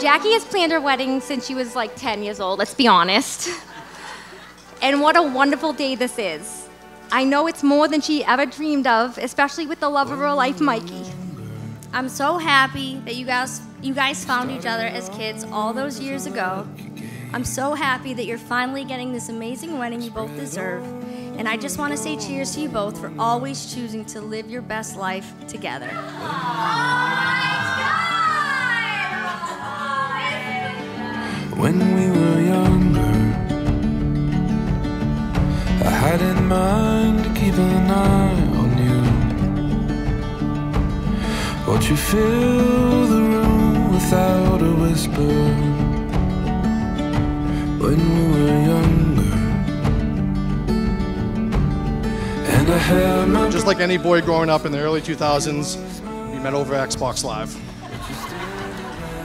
Jackie has planned her wedding since she was like 10 years old, let's be honest. And what a wonderful day this is. I know it's more than she ever dreamed of, especially with the love of her life, Mikey. I'm so happy that you guys found each other as kids all those years ago. I'm so happy that you're finally getting this amazing wedding you both deserve. And I just want to say cheers to you both for always choosing to live your best life together. When we were younger, I had in mind to keep an eye on you. Watch you fill the room without a whisper. When we were younger, and I had my... Just like any boy growing up in the early 2000s, we met over Xbox Live.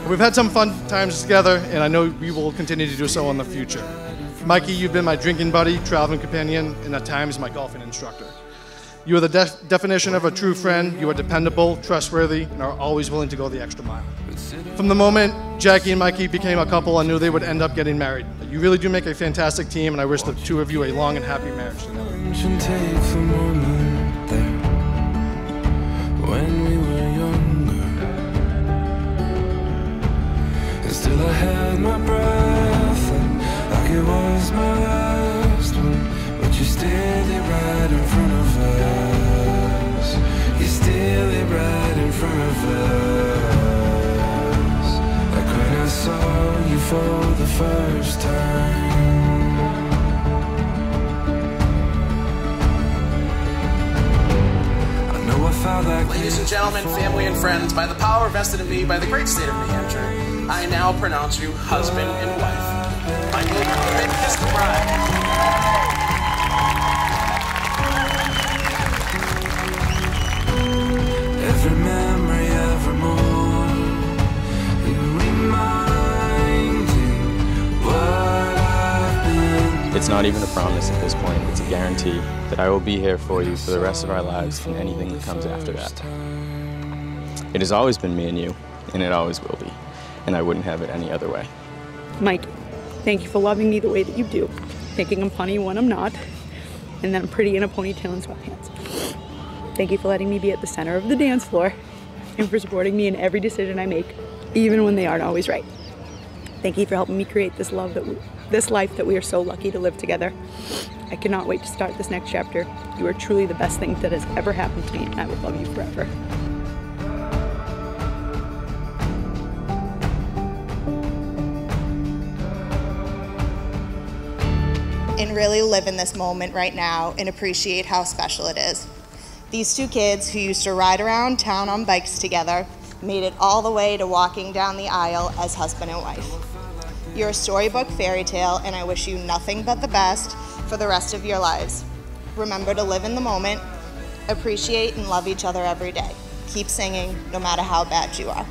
We've had some fun times together, and I know we will continue to do so in the future. Mikey, you've been my drinking buddy, traveling companion, and at times my golfing instructor. You are the definition of a true friend. You are dependable, trustworthy, and are always willing to go the extra mile. From the moment Jackie and Mikey became a couple, I knew they would end up getting married. You really do make a fantastic team, and I wish the two of you a long and happy marriage together. When we were younger, and still I had my breath, and like it was my last one. But you're still right in front of us. You're still right in front of us. Like when I saw you for the first time. Ladies and gentlemen, family and friends, by the power vested in me by the great state of New Hampshire, I now pronounce you husband and wife. I will make this the bride. Every memory, evermore, you reminding what I've been. It's not even a promise at this point, it's a guarantee that I will be here for you for the rest of our lives and anything that comes after that. It has always been me and you, and it always will be, and I wouldn't have it any other way. Mike, thank you for loving me the way that you do, thinking I'm funny when I'm not, and that I'm pretty in a ponytail and sweatpants. Thank you for letting me be at the center of the dance floor, and for supporting me in every decision I make, even when they aren't always right. Thank you for helping me create this life that we are so lucky to live together. I cannot wait to start this next chapter. You are truly the best thing that has ever happened to me, and I will love you forever. And really live in this moment right now and appreciate how special it is. These two kids who used to ride around town on bikes together made it all the way to walking down the aisle as husband and wife. You're a storybook fairy tale, and I wish you nothing but the best for the rest of your lives. Remember to live in the moment, appreciate and love each other every day. Keep singing, no matter how bad you are.